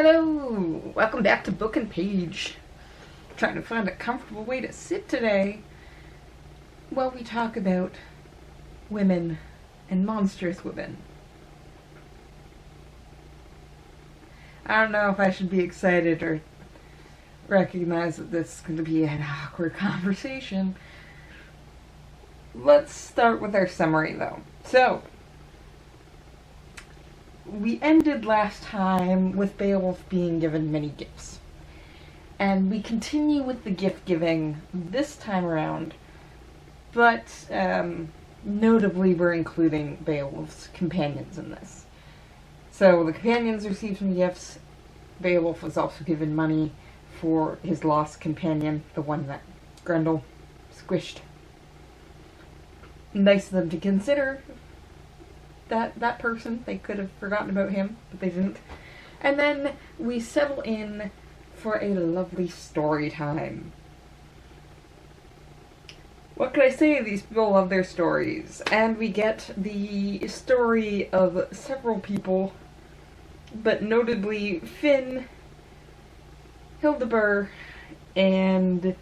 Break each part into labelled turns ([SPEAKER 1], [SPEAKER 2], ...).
[SPEAKER 1] Hello! Welcome back to Book and Page. Trying to find a comfortable way to sit today while we talk about women and monstrous women. I don't know if I should be excited or recognize that this is going to be an awkward conversation. Let's start with our summary though. So, we ended last time with Beowulf being given many gifts. And we continue with the gift giving this time around, but notably we're including Beowulf's companions in this. So the companions received some gifts. Beowulf was also given money for his lost companion, the one that Grendel squished. Nice of them to consider that person. They could have forgotten about him, but they didn't. And then we settle in for a lovely story time. What could I say? These people love their stories. And we get the story of several people, but notably Finn, Hildebur, and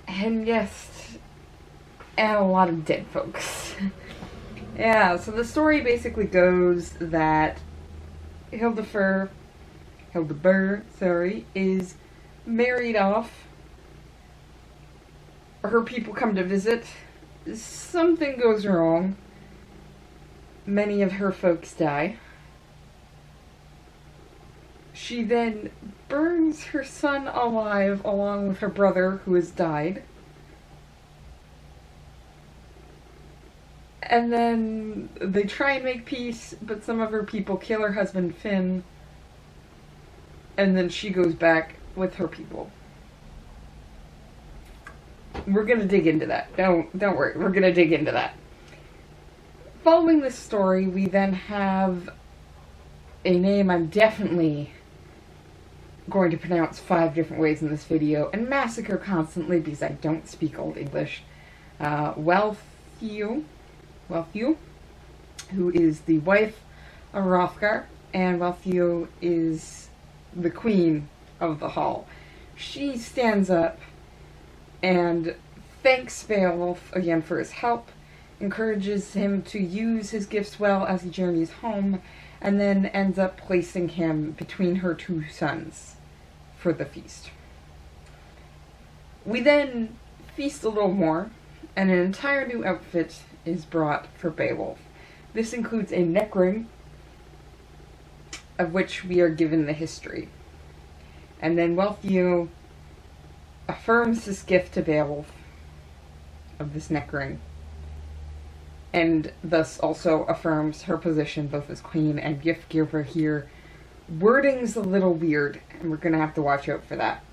[SPEAKER 1] yes, and a lot of dead folks. Yeah, so the story basically goes that Hildebur, is married off. Her people come to visit. Something goes wrong. Many of her folks die. She then burns her son alive along with her brother who has died. And then they try and make peace, but some of her people kill her husband Finn. And then she goes back with her people. We're gonna dig into that. Don't worry, we're gonna dig into that. Following this story, we then have a name I'm definitely going to pronounce 5 different ways in this video and massacre constantly because I don't speak Old English. Wealhtheow, who is the wife of Hrothgar, and Wealhtheow is the queen of the hall. She stands up and thanks Beowulf again for his help, encourages him to use his gifts well as he journeys home, and then ends up placing him between her 2 sons for the feast. We then feast a little more, and an entire new outfit is brought for Beowulf. This includes a neck ring, of which we are given the history. And then Wealhtheow affirms this gift to Beowulf of this neck ring, and thus also affirms her position both as queen and gift giver here. Wording's a little weird, and we're gonna have to watch out for that.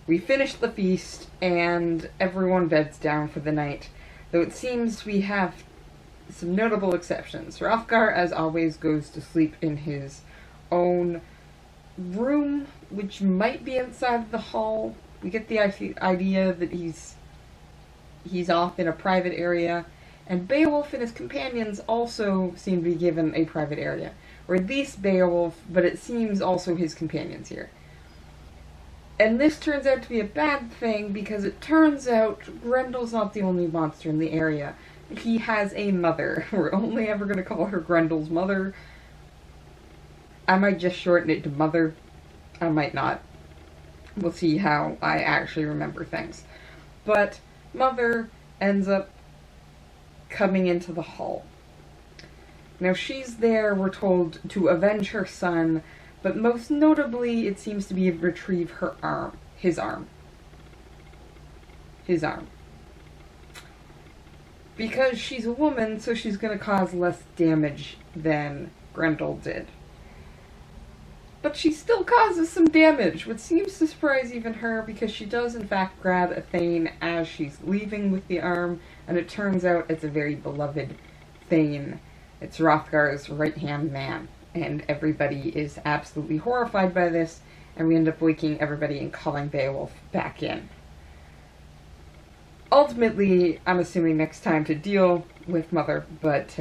[SPEAKER 1] We finish the feast, and everyone beds down for the night, though it seems we have some notable exceptions. Hrothgar, as always, goes to sleep in his own room, which might be outside of the hall. We get the idea that he's off in a private area, and Beowulf and his companions also seem to be given a private area. Or at least Beowulf, but it seems also his companions here. And this turns out to be a bad thing, because it turns out Grendel's not the only monster in the area. He has a mother. We're only ever going to call her Grendel's mother. I might just shorten it to Mother. I might not. We'll see how I actually remember things. But Mother ends up coming into the hall. Now she's there, we're told, to avenge her son, but most notably, it seems to be retrieve her arm. His arm. Because she's a woman, so she's going to cause less damage than Grendel did. But she still causes some damage, which seems to surprise even her, because she does in fact grab Thane as she's leaving with the arm, and it turns out it's a very beloved Thane. It's Hrothgar's right-hand man, and everybody is absolutely horrified by this, and we end up waking everybody and calling Beowulf back in. Ultimately, I'm assuming next time to deal with Mother, but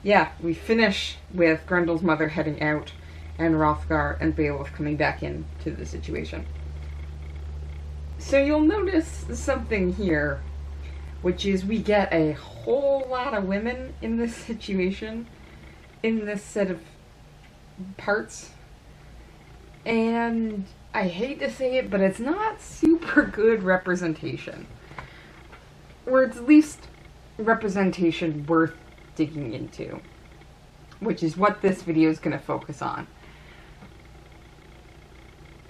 [SPEAKER 1] yeah, we finish with Grendel's mother heading out and Hrothgar and Beowulf coming back into the situation. So you'll notice something here, which is we get a whole lot of women in this situation, in this set of parts. And I hate to say it, but it's not super good representation. Or it's at least representation worth digging into, which is what this video is going to focus on.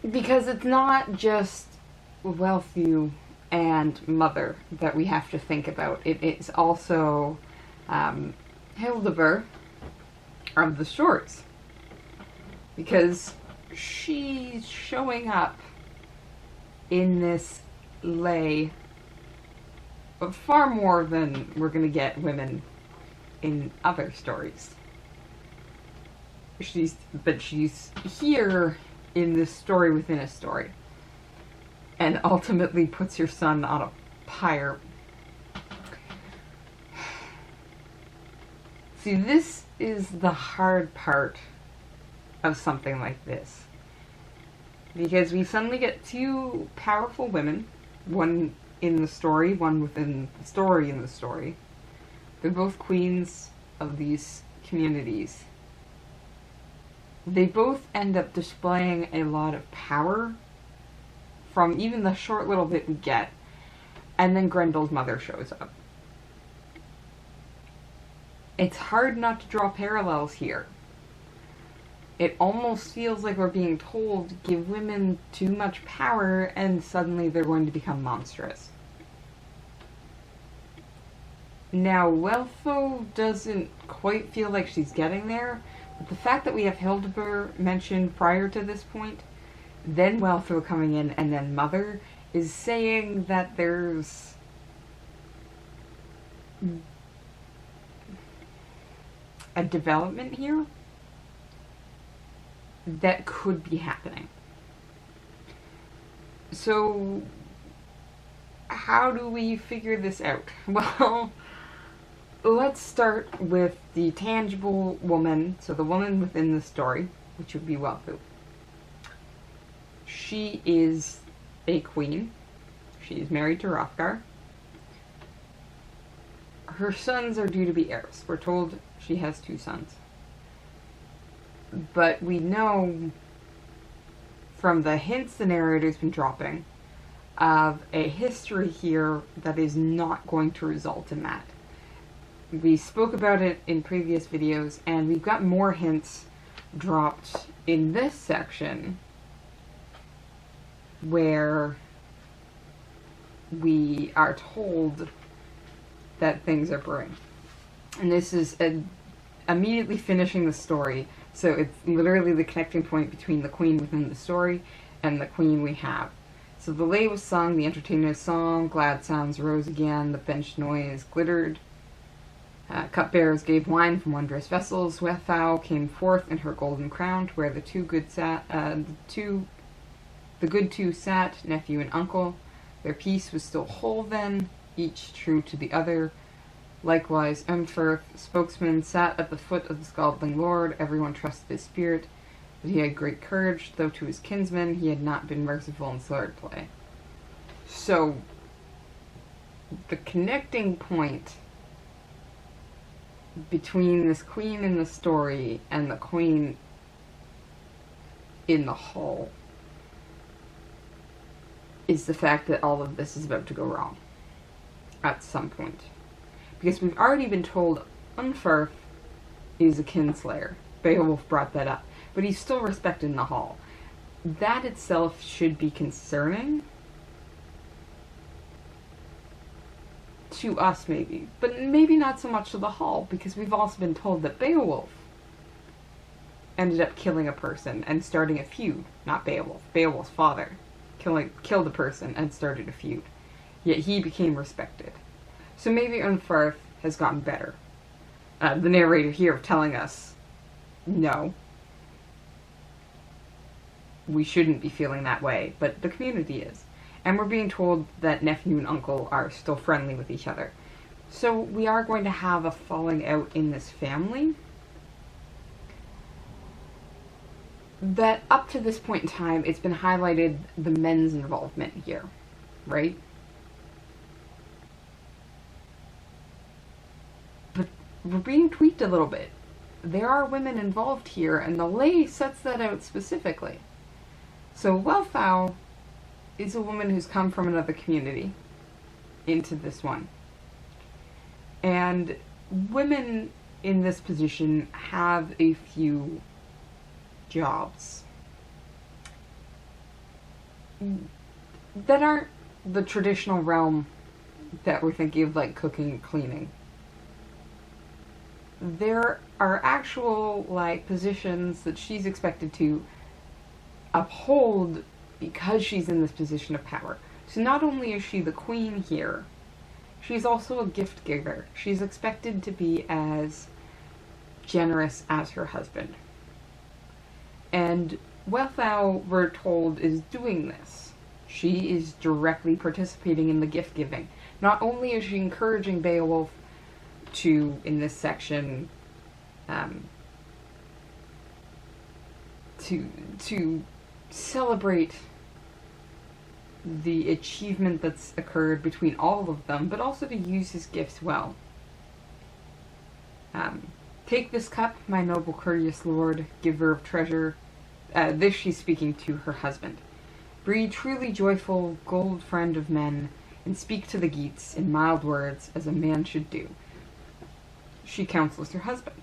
[SPEAKER 1] Because it's not just Wealhtheow and Mother that we have to think about. It is also Hildebert of the Shorts. Because she's showing up in this lay far more than we're going to get women in other stories. But she's here in this story within a story. And ultimately puts your son on a pyre. See, this is the hard part of something like this. Because we suddenly get two powerful women, one in the story, one within the story in the story. They're both queens of these communities. They both end up displaying a lot of power from even the short little bit we get, and then Grendel's mother shows up. It's hard not to draw parallels here. It almost feels like we're being told, give women too much power, and suddenly they're going to become monstrous. Now, Wealhtheow doesn't quite feel like she's getting there, but the fact that we have Hildebert mentioned prior to this point, then Wealhtheow coming in, and then Mother, is saying that there's a development here that could be happening. So, how do we figure this out? Well, let's start with the tangible woman, so the woman within the story, which would be Wealhtheow. She is a queen. She is married to Hrothgar. Her sons are due to be heirs. We're told she has 2 sons. But we know from the hints the narrator's been dropping of a history here that is not going to result in that. We spoke about it in previous videos, and we've got more hints dropped in this section where we are told that things are brewing. And this is immediately finishing the story, so it's literally the connecting point between the queen within the story and the queen we have. So the lay was sung, the entertainers song, glad sounds rose again, the bench noise glittered. Cupbearers gave wine from wondrous vessels. Wealhtheow came forth in her golden crown, to where the good two sat, nephew and uncle. Their peace was still whole then, each true to the other. Likewise, Umferth, spokesman, sat at the foot of the Scaldling Lord. Everyone trusted his spirit, but he had great courage, though to his kinsmen he had not been merciful in sword play. So, the connecting point between this queen in the story and the queen in the hall is the fact that all of this is about to go wrong at some point. Because we've already been told Unferth is a kinslayer. Beowulf brought that up. But he's still respected in the hall. That itself should be concerning. To us, maybe. But maybe not so much to the hall, because we've also been told that Beowulf ended up killing a person and starting a feud. Not Beowulf. Beowulf's father killed a person and started a feud. Yet he became respected. So maybe Unferth has gotten better. The narrator here telling us, no, we shouldn't be feeling that way, but the community is. And we're being told that nephew and uncle are still friendly with each other. So we are going to have a falling out in this family that up to this point in time, it's been highlighted the men's involvement here, right? But we're being tweaked a little bit. There are women involved here, and the lay sets that out specifically. So Wealhtheow is a woman who's come from another community into this one. And women in this position have a few jobs that aren't the traditional realm that we're thinking of, like cooking and cleaning. There are actual, like, positions that she's expected to uphold because she's in this position of power. So not only is she the queen here, she's also a gift giver. She's expected to be as generous as her husband. And Wealhtheow, we're told, is doing this. She is directly participating in the gift giving. Not only is she encouraging Beowulf to, in this section, to celebrate the achievement that's occurred between all of them, but also to use his gifts well. Take this cup, my noble courteous lord, giver of treasure. This she's speaking to her husband. Breed truly joyful, gold friend of men, and speak to the Geats in mild words as a man should do. She counsels her husband.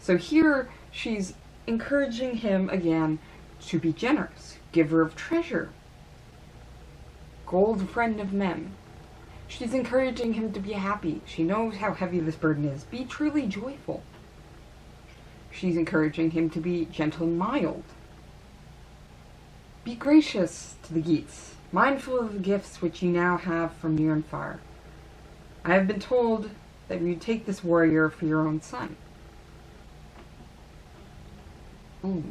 [SPEAKER 1] So here she's encouraging him again to be generous, giver of treasure, gold friend of men. She's encouraging him to be happy. She knows how heavy this burden is. Be truly joyful. She's encouraging him to be gentle and mild. Be gracious to the Geats, mindful of the gifts which you now have from near and far. I have been told that you take this warrior for your own son. Ooh.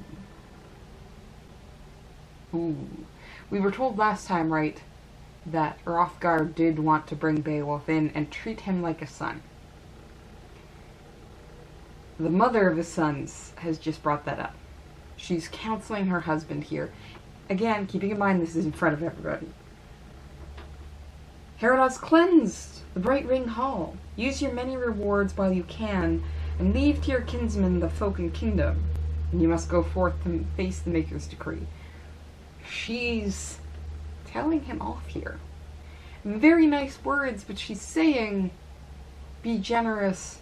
[SPEAKER 1] Ooh. We were told last time, right, that Hrothgar did want to bring Beowulf in and treat him like a son. The mother of his sons has just brought that up. She's counseling her husband here. Again, keeping in mind this is in front of everybody. Herodot's cleansed the bright ring hall. Use your many rewards while you can, and leave to your kinsmen the folk and kingdom. And you must go forth to face the Maker's decree. She's telling him off here. Very nice words, but she's saying, be generous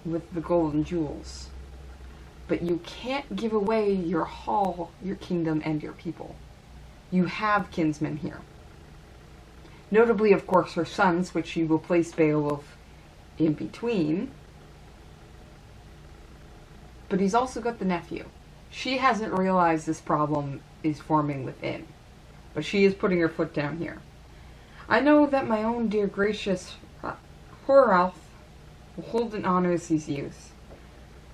[SPEAKER 1] with the gold and jewels. But you can't give away your hall, your kingdom, and your people. You have kinsmen here. Notably, of course, her sons, which she will place Beowulf in between. But he's also got the nephew. She hasn't realized this problem is forming within. But she is putting her foot down here. I know that my own dear gracious Horalf will hold in honor these youths,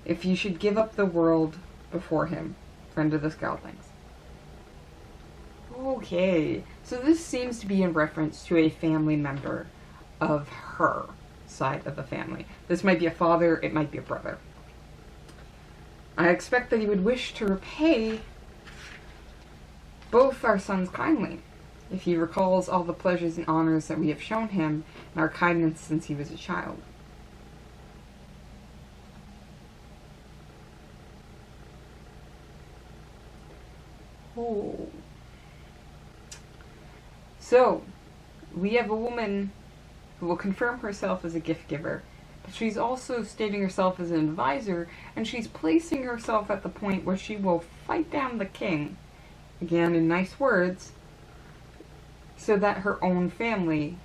[SPEAKER 1] if you should give up the world before him, friend of the Scaldlings. Okay, so this seems to be in reference to a family member of her side of the family. This might be a father, it might be a brother. I expect that he would wish to repay both our sons kindly, if he recalls all the pleasures and honors that we have shown him and our kindness since he was a child. Oh. So, we have a woman who will confirm herself as a gift giver, but she's also stating herself as an advisor, and she's placing herself at the point where she will fight down the king, again in nice words, so that her own family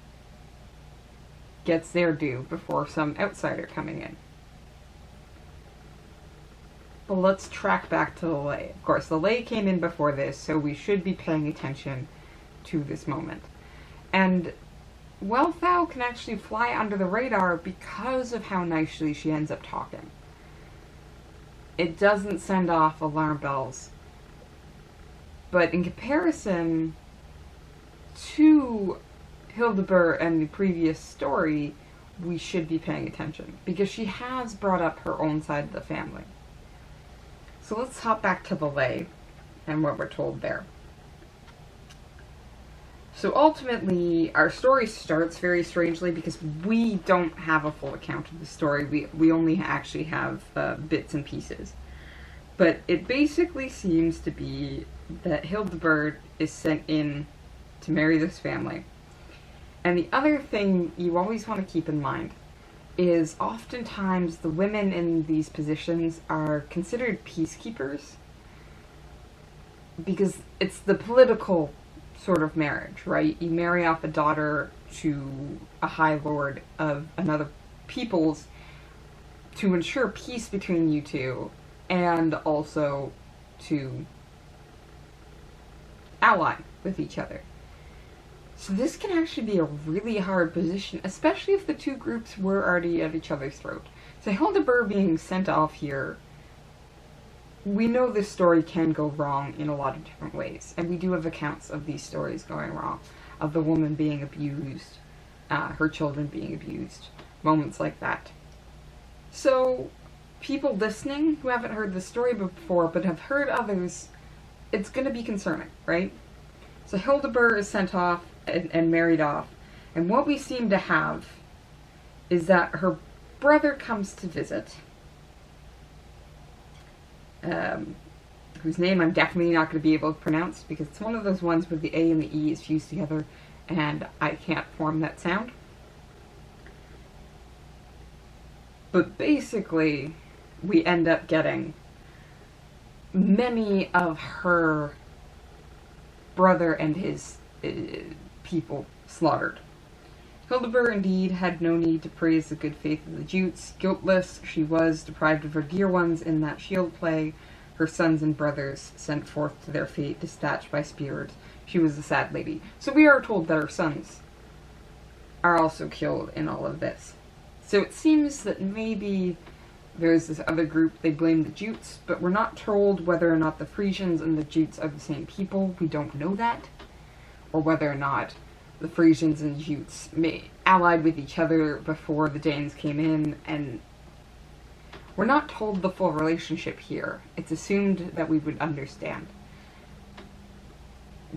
[SPEAKER 1] gets their due before some outsider coming in. But let's track back to the lay. Of course, the lay came in before this, so we should be paying attention to this moment. And Wealhtheow can actually fly under the radar because of how nicely she ends up talking. It doesn't send off alarm bells. But in comparison to Hildebert and the previous story, we should be paying attention, because she has brought up her own side of the family. So let's hop back to the lay and what we're told there. So ultimately, our story starts very strangely because we don't have a full account of the story. We only actually have bits and pieces. But it basically seems to be that Hildebert is sent in to marry this family. And the other thing you always want to keep in mind is oftentimes the women in these positions are considered peacekeepers because it's the political sort of marriage, right? You marry off a daughter to a high lord of another people's to ensure peace between you two and also to ally with each other. So this can actually be a really hard position, especially if the two groups were already at each other's throat. So Hildebert being sent off here, we know this story can go wrong in a lot of different ways, and we do have accounts of these stories going wrong, of the woman being abused, her children being abused, moments like that. So people listening who haven't heard the story before but have heard others, it's going to be concerning, right? So Hildebert is sent off and married off, and what we seem to have is that her brother comes to visit, whose name I'm definitely not going to be able to pronounce because it's one of those ones where the A and the E is fused together and I can't form that sound. But basically, we end up getting many of her brother and his people slaughtered. Hildebert indeed had no need to praise the good faith of the Jutes. Guiltless, she was deprived of her dear ones in that shield play, her sons and brothers sent forth to their fate, dispatched by spears. She was a sad lady. So we are told that her sons are also killed in all of this. So it seems that maybe there's this other group, they blame the Jutes, but we're not told whether or not the Frisians and the Jutes are the same people. We don't know that. Or whether or not the Frisians and Jutes allied with each other before the Danes came in, and we're not told the full relationship here. It's assumed that we would understand.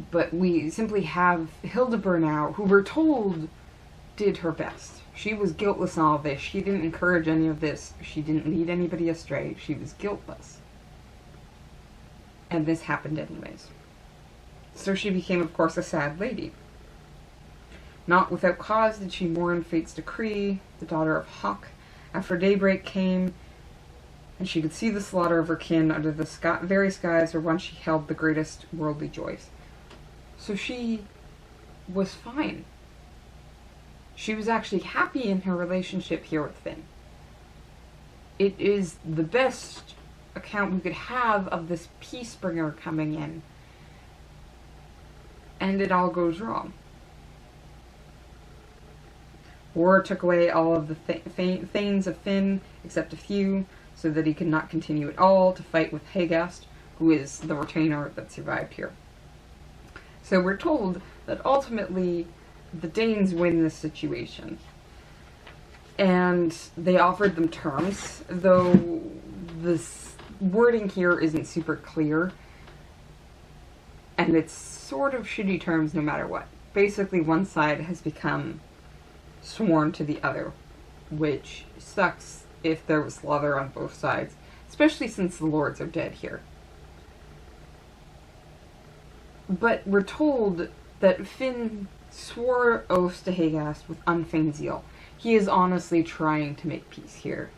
[SPEAKER 1] But we simply have Hildebert now, who we're told did her best. She was guiltless in all this. She didn't encourage any of this. She didn't lead anybody astray. She was guiltless. And this happened anyways. So she became, of course, a sad lady. Not without cause did she mourn fate's decree, the daughter of Hawk. After daybreak came, and she could see the slaughter of her kin under the very skies where once she held the greatest worldly joys. So she was fine. She was actually happy in her relationship here with Finn. It is the best account we could have of this peace bringer coming in. And it all goes wrong. War took away all of the thanes of Finn, except a few, so that he could not continue at all to fight with Hagast, who is the retainer that survived here. So we're told that ultimately the Danes win this situation. And they offered them terms, though this wording here isn't super clear. And it's sort of shitty terms no matter what. Basically, one side has become sworn to the other, which sucks if there was slaughter on both sides, especially since the lords are dead here. But we're told that Finn swore oaths to Hagast with unfeigned zeal. He is honestly trying to make peace here.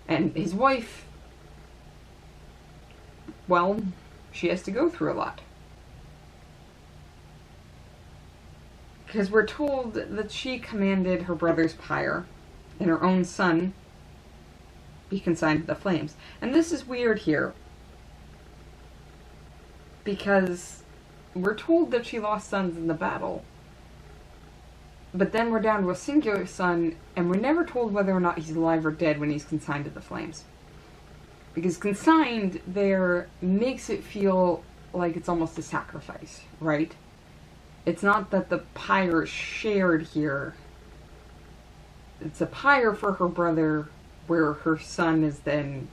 [SPEAKER 1] And his wife, well, she has to go through a lot. Because we're told that she commanded her brother's pyre and her own son be consigned to the flames. And this is weird here, because we're told that she lost sons in the battle, but then we're down to a singular son, and we're never told whether or not he's alive or dead when he's consigned to the flames. Because consigned there makes it feel like it's almost a sacrifice, right? It's not that the pyre is shared here. it's a pyre for her brother, where her son is then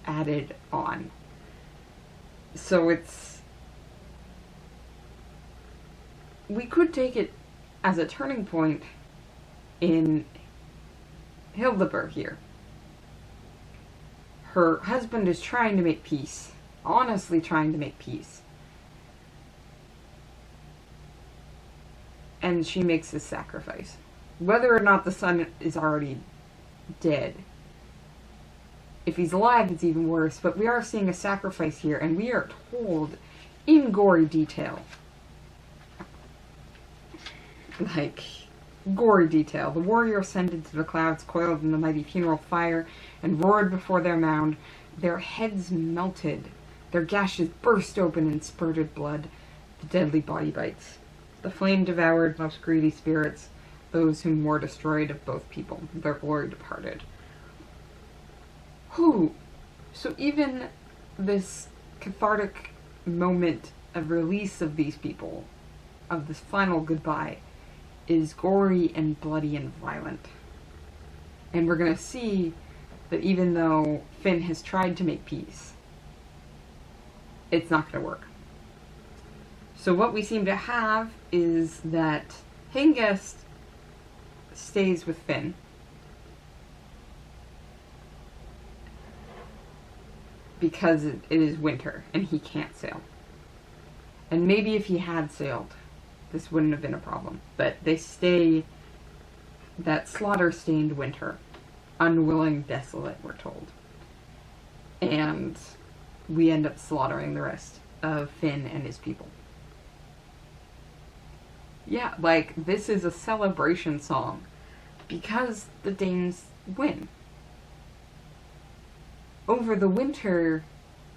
[SPEAKER 1] added on. So we could take it as a turning point in Hildeburh here. Her husband is trying to make peace, honestly trying to make peace. And she makes this sacrifice. Whether or not the son is already dead. If he's alive, it's even worse, but we are seeing a sacrifice here, and we are told in gory detail. Like, gory detail. The warrior ascended to the clouds, coiled in the mighty funeral fire, and roared before their mound. Their heads melted. Their gashes burst open and spurted blood. The deadly body bites. The flame devoured most greedy spirits, those whom war destroyed of both people. Their glory departed. Whew. So even this cathartic moment of release of these people, of this final goodbye, is gory and bloody and violent. And we're going to see that even though Finn has tried to make peace, it's not going to work. So what we seem to have is that Hengest stays with Finn. Because it is winter and he can't sail. And maybe if he had sailed, this wouldn't have been a problem. But they stay that slaughter-stained winter. Unwilling, desolate, we're told. And we end up slaughtering the rest of Finn and his people. Yeah, like, this is a celebration song. Because the Danes win. Over the winter,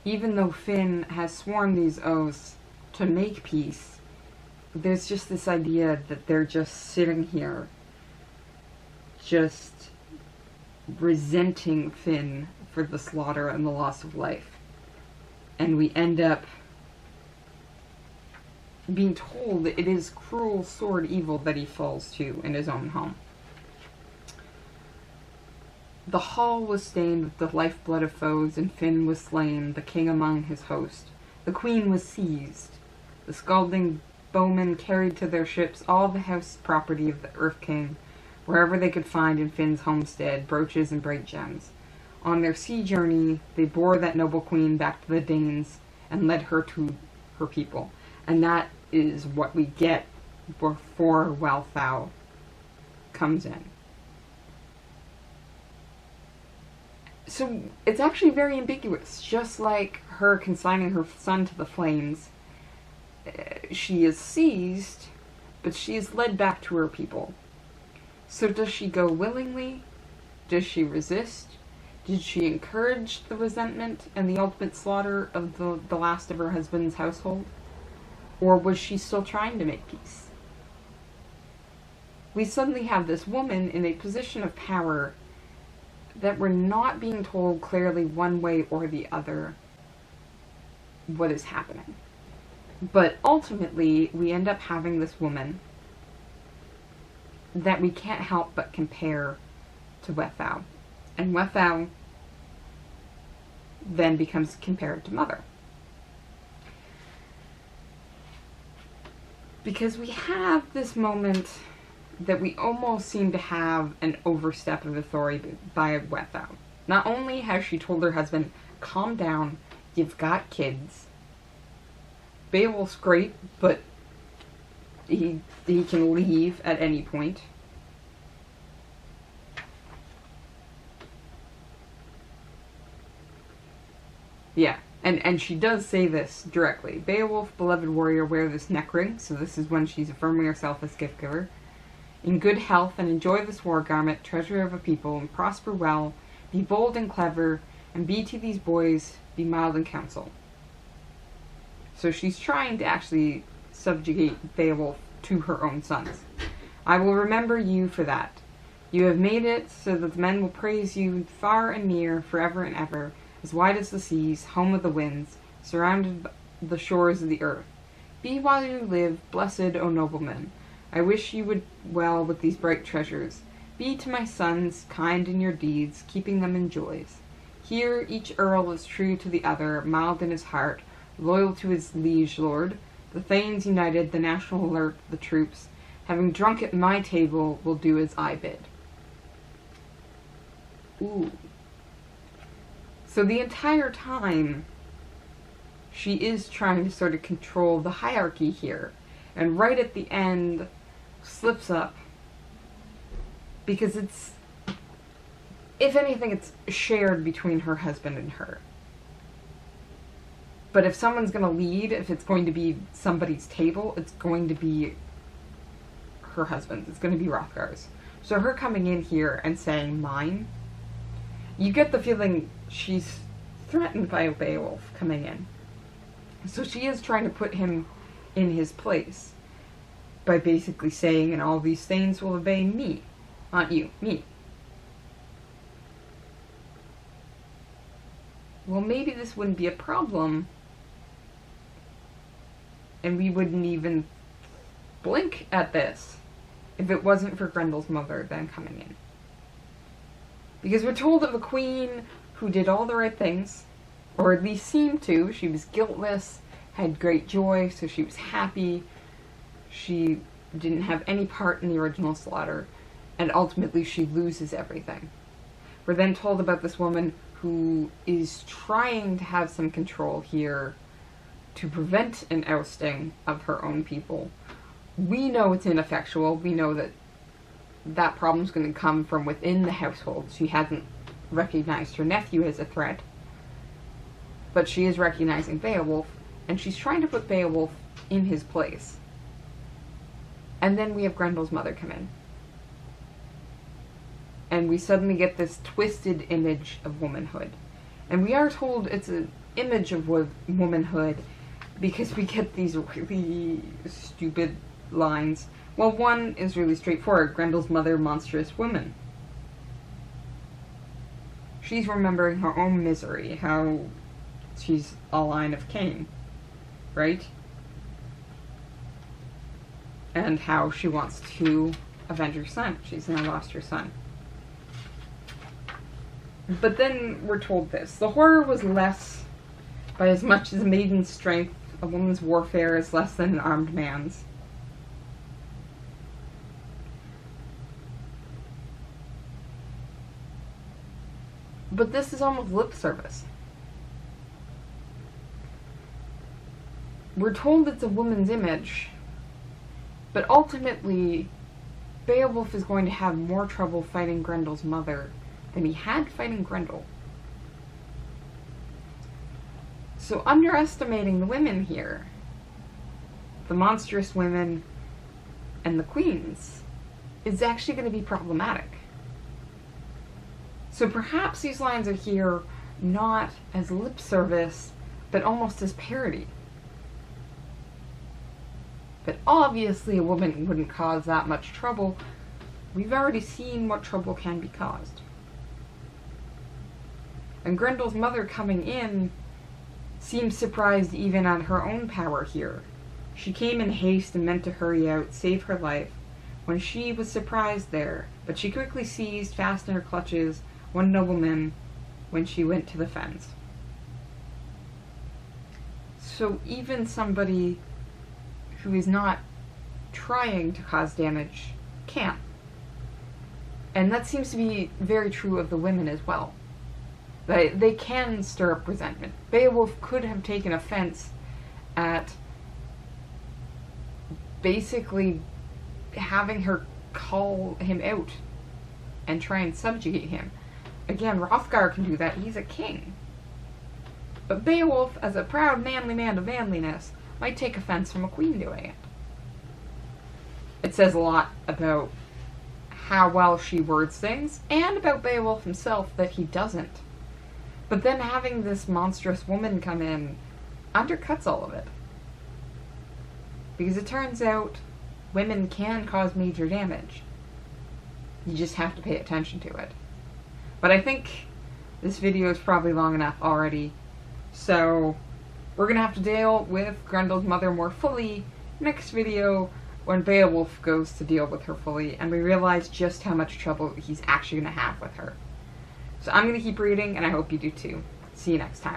[SPEAKER 1] even though Finn has sworn these oaths to make peace, there's just this idea that they're just sitting here, just resenting Finn for the slaughter and the loss of life. And we end up being told that it is cruel sword evil that he falls to in his own home. The hall was stained with the lifeblood of foes, and Finn was slain, the king among his host. The queen was seized. The scalding bowmen carried to their ships all the house property of the Earth King, wherever they could find in Finn's homestead brooches and bright gems. On their sea journey, they bore that noble queen back to the Danes and led her to her people. And that is what we get before Wealhtheow comes in. So it's actually very ambiguous. Just like her consigning her son to the flames, she is seized, but she is led back to her people. So does she go willingly? Does she resist? Did she encourage the resentment and the ultimate slaughter of the last of her husband's household? Or was she still trying to make peace? We suddenly have this woman in a position of power that we're not being told clearly one way or the other what is happening. But ultimately, we end up having this woman that we can't help but compare to Wealhtheow. And Wealhtheow then becomes compared to Mother. Because we have this moment that we almost seem to have an overstep of authority by Wealhtheow. Not only has she told her husband, calm down, you've got kids. Beowulf's great, but he can leave at any point. Yeah, and she does say this directly. Beowulf, beloved warrior, wear this neck ring, so this is when she's affirming herself as gift giver. In good health, and enjoy this war garment, treasure of a people, and prosper well, be bold and clever, and be to these boys, be mild in counsel. So she's trying to actually subjugate Beowulf to her own sons. I will remember you for that. You have made it so that the men will praise you far and near, forever and ever, as wide as the seas, home of the winds, surrounded by the shores of the earth. Be while you live, blessed, O noblemen. I wish you would well with these bright treasures. Be to my sons kind in your deeds, keeping them in joys. Here each earl is true to the other, mild in his heart, loyal to his liege lord. The thanes united, the national alert, the troops, having drunk at my table, will do as I bid. Ooh. So the entire time, she is trying to sort of control the hierarchy here. And right at the end, slips up. Because it's, if anything, it's shared between her husband and her. But if someone's going to lead, if it's going to be somebody's table, it's going to be her husband's. It's going to be Hrothgar's. So her coming in here and saying, mine, you get the feeling she's threatened by Beowulf coming in. So she is trying to put him in his place by basically saying, and all these things will obey me. Not you, me. Well, maybe this wouldn't be a problem, and we wouldn't even blink at this if it wasn't for Grendel's mother then coming in. Because we're told of a queen who did all the right things, or at least seemed to. She was guiltless, had great joy, so she was happy. She didn't have any part in the original slaughter, and ultimately she loses everything. We're then told about this woman who is trying to have some control here to prevent an ousting of her own people. We know it's ineffectual. We know that that problem's going to come from within the household. She hasn't recognized her nephew as a threat, but she is recognizing Beowulf, and she's trying to put Beowulf in his place. And then we have Grendel's mother come in. And we suddenly get this twisted image of womanhood. And we are told it's an image of womanhood because we get these really stupid lines. Well, one is really straightforward. Grendel's mother, monstrous woman. She's remembering her own misery, how she's a line of Cain, right? And how she wants to avenge her son. She's now lost her son. But then we're told this. The horror was less by as much as a maiden's strength. A woman's warfare is less than an armed man's. But this is almost lip service. We're told it's a woman's image, but ultimately Beowulf is going to have more trouble fighting Grendel's mother than he had fighting Grendel. So underestimating the women here, the monstrous women and the queens, is actually going to be problematic. So perhaps these lines are here not as lip service, but almost as parody. But obviously a woman wouldn't cause that much trouble. We've already seen what trouble can be caused. And Grendel's mother coming in seems surprised even at her own power here. She came in haste and meant to hurry out, save her life, when she was surprised there, but she quickly seized, fast in her clutches, one nobleman when she went to the fens. So even somebody who is not trying to cause damage can. And that seems to be very true of the women as well. They can stir up resentment. Beowulf could have taken offense at basically having her call him out and try and subjugate him. Again, Hrothgar can do that. He's a king. But Beowulf, as a proud, manly man of manliness, might take offense from a queen doing it. It says a lot about how well she words things, and about Beowulf himself that he doesn't. But then having this monstrous woman come in undercuts all of it. Because it turns out women can cause major damage. You just have to pay attention to it. But I think this video is probably long enough already, so we're going to have to deal with Grendel's mother more fully next video. when Beowulf goes to deal with her fully, and we realize just how much trouble he's actually going to have with her. So I'm going to keep reading, and I hope you do too. See you next time.